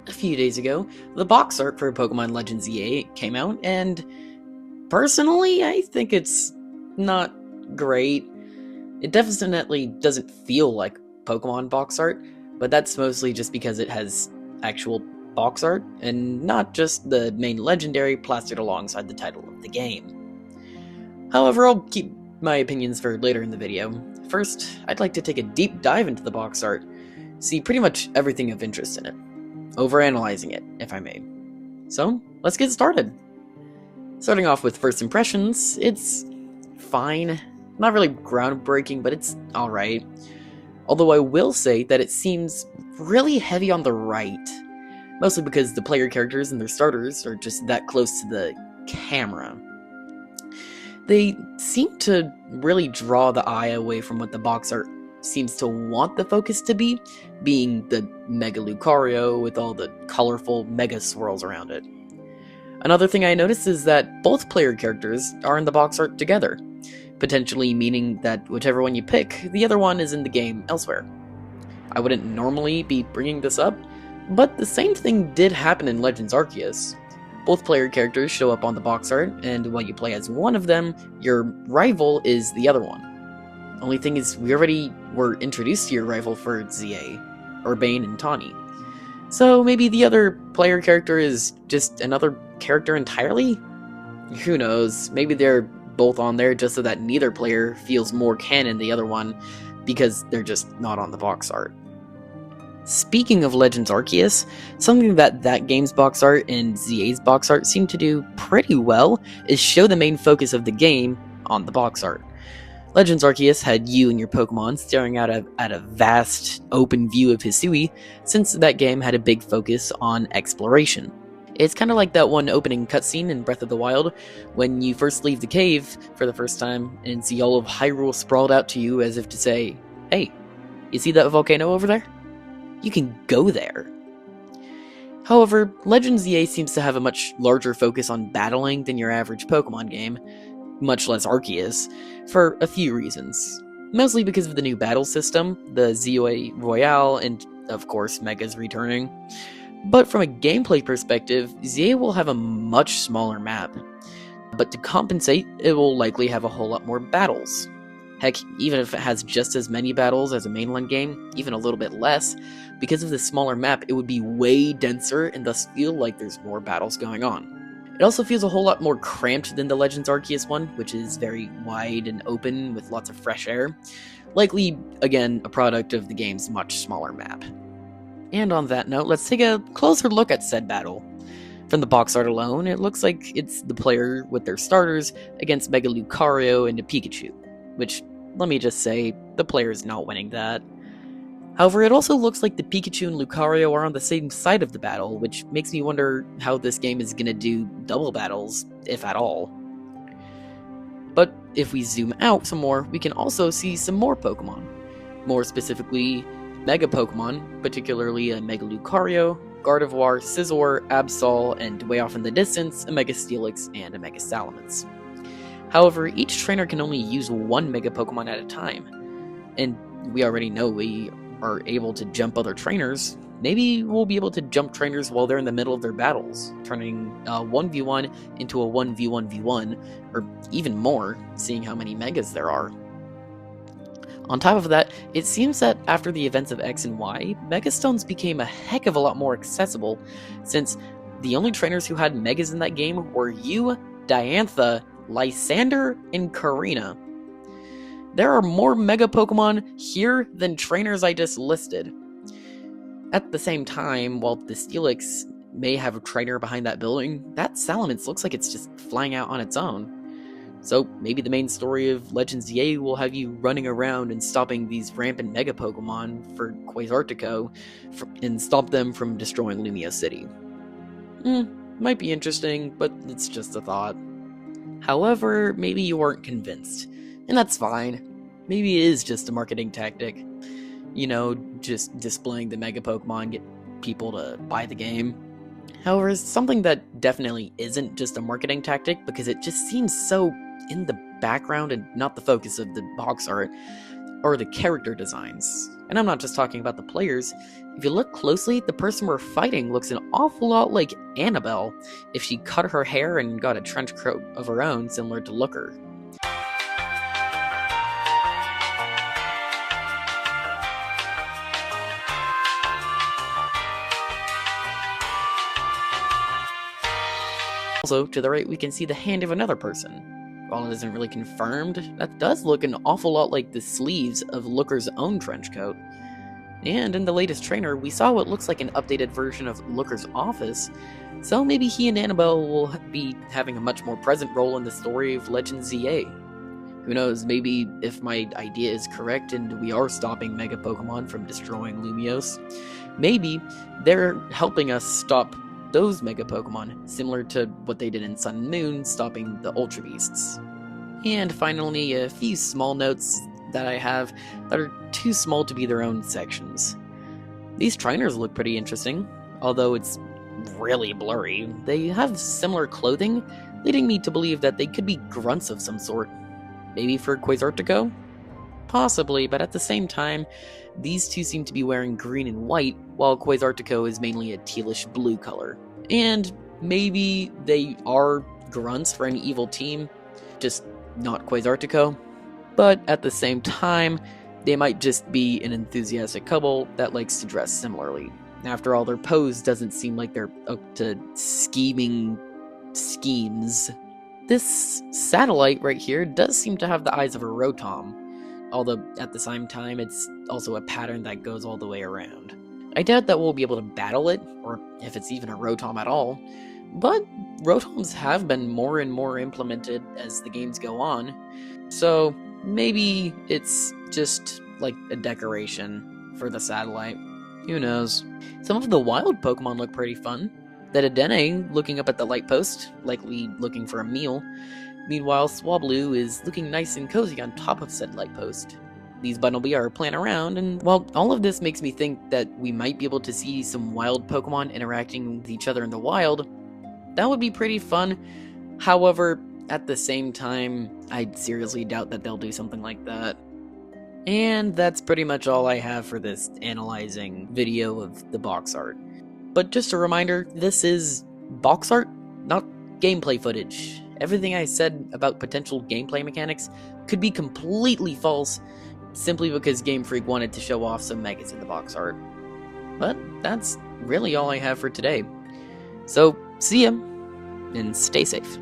A few days ago, the box art for Pokemon Legends EA came out, and personally, I think it's not great. It definitely doesn't feel like Pokemon box art, but that's mostly just because it has actual box art and not just the main legendary plastered alongside the title of the game. However, I'll keep my opinions for later in the video. First, I'd like to take a deep dive into the box art, see pretty much everything of interest in it, overanalyzing it, if I may. So, let's get started. Starting off with first impressions, it's fine. Not really groundbreaking, but it's alright. Although I will say that it seems really heavy on the right, mostly because the player characters and their starters are just that close to the camera. They seem to really draw the eye away from what the box art seems to want the focus to be, being the Mega Lucario with all the colorful Mega swirls around it. Another thing I noticed is that both player characters are in the box art together, potentially meaning that whichever one you pick, the other one is in the game elsewhere. I wouldn't normally be bringing this up, but the same thing did happen in Legends Arceus. Both player characters show up on the box art, and while you play as one of them, your rival is the other one. Only thing is, we already were introduced to your rival for ZA, Urbane and Tawny. So maybe the other player character is just another character entirely? Who knows, maybe they're both on there just so that neither player feels more canon than the other one, because they're just not on the box art. Speaking of Legends Arceus, something that game's box art and ZA's box art seem to do pretty well is show the main focus of the game on the box art. Legends Arceus had you and your Pokemon staring out at a vast, open view of Hisui, since that game had a big focus on exploration. It's kind of like that one opening cutscene in Breath of the Wild, when you first leave the cave for the first time and see all of Hyrule sprawled out to you as if to say, "Hey, you see that volcano over there? You can go there." However, Legends EA seems to have a much larger focus on battling than your average Pokemon game, much less Arceus, for a few reasons. Mostly because of the new battle system, the ZOA Royale, and of course Mega's returning. But from a gameplay perspective, ZA will have a much smaller map. But to compensate, it will likely have a whole lot more battles. Heck, even if it has just as many battles as a mainline game, even a little bit less, because of the smaller map, it would be way denser and thus feel like there's more battles going on. It also feels a whole lot more cramped than the Legends Arceus one, which is very wide and open with lots of fresh air. Likely, again, a product of the game's much smaller map. And on that note, let's take a closer look at said battle. From the box art alone, it looks like it's the player with their starters against Mega Lucario and a Pikachu, which, let me just say, the player is not winning that. However, it also looks like the Pikachu and Lucario are on the same side of the battle, which makes me wonder how this game is gonna do double battles, if at all. But if we zoom out some more, we can also see some more Pokemon. More specifically, Mega Pokemon, particularly a Mega Lucario, Gardevoir, Scizor, Absol, and way off in the distance, a Mega Steelix and a Mega Salamence. However, each trainer can only use one Mega Pokemon at a time, and we already know we are able to jump other trainers. Maybe we'll be able to jump trainers while they're in the middle of their battles, turning a 1v1 into a 1v1v1, or even more, seeing how many Megas there are. On top of that, it seems that after the events of X and Y, Megastones became a heck of a lot more accessible, since the only trainers who had Megas in that game were you, Diantha, Lysander, and Karina. There are more Mega Pokemon here than trainers I just listed. At the same time, while the Steelix may have a trainer behind that building, that Salamence looks like it's just flying out on its own. So maybe the main story of Legends EA will have you running around and stopping these rampant Mega Pokemon for Quasartico and stop them from destroying Lumio City. Might be interesting, but it's just a thought. However, maybe you aren't convinced, and that's fine. Maybe it is just a marketing tactic. You know, just displaying the Mega Pokemon, get people to buy the game. However, something that definitely isn't just a marketing tactic, because it just seems so in the background and not the focus of the box art, are the character designs. And I'm not just talking about the players. If you look closely, the person we're fighting looks an awful lot like Annabelle if she cut her hair and got a trench coat of her own similar to Looker. Also, to the right we can see the hand of another person. While it isn't really confirmed, that does look an awful lot like the sleeves of Looker's own trench coat. And in the latest trailer, we saw what looks like an updated version of Looker's office, so maybe he and Annabelle will be having a much more present role in the story of Legend ZA. Who knows, maybe if my idea is correct and we are stopping Mega Pokemon from destroying Lumiose, maybe they're helping us stop those Mega Pokemon, similar to what they did in Sun and Moon, stopping the Ultra Beasts. And finally, a few small notes that I have that are too small to be their own sections. These trainers look pretty interesting, although it's really blurry. They have similar clothing, leading me to believe that they could be grunts of some sort. Maybe for Quasartico? Possibly, but at the same time, these two seem to be wearing green and white, while Quasartico is mainly a tealish blue color. And maybe they are grunts for an evil team, just not Quasartico. But at the same time, they might just be an enthusiastic couple that likes to dress similarly. After all, their pose doesn't seem like they're up to scheming schemes. This satellite right here does seem to have the eyes of a Rotom, although at the same time it's also a pattern that goes all the way around. I doubt that we'll be able to battle it, or if it's even a Rotom at all, but Rotoms have been more and more implemented as the games go on, so maybe it's just like a decoration for the satellite. Who knows? Some of the wild Pokemon look pretty fun. That Adene looking up at the light post, likely looking for a meal. Meanwhile, Swablu is looking nice and cozy on top of said light post. These Bunnelby are playing around, and while all of this makes me think that we might be able to see some wild Pokemon interacting with each other in the wild, that would be pretty fun. However, at the same time, I seriously doubt that they'll do something like that. And that's pretty much all I have for this analyzing video of the box art. But just a reminder, this is box art, not gameplay footage. Everything I said about potential gameplay mechanics could be completely false, simply because Game Freak wanted to show off some megas in the box art. But that's really all I have for today. So, see ya, and stay safe.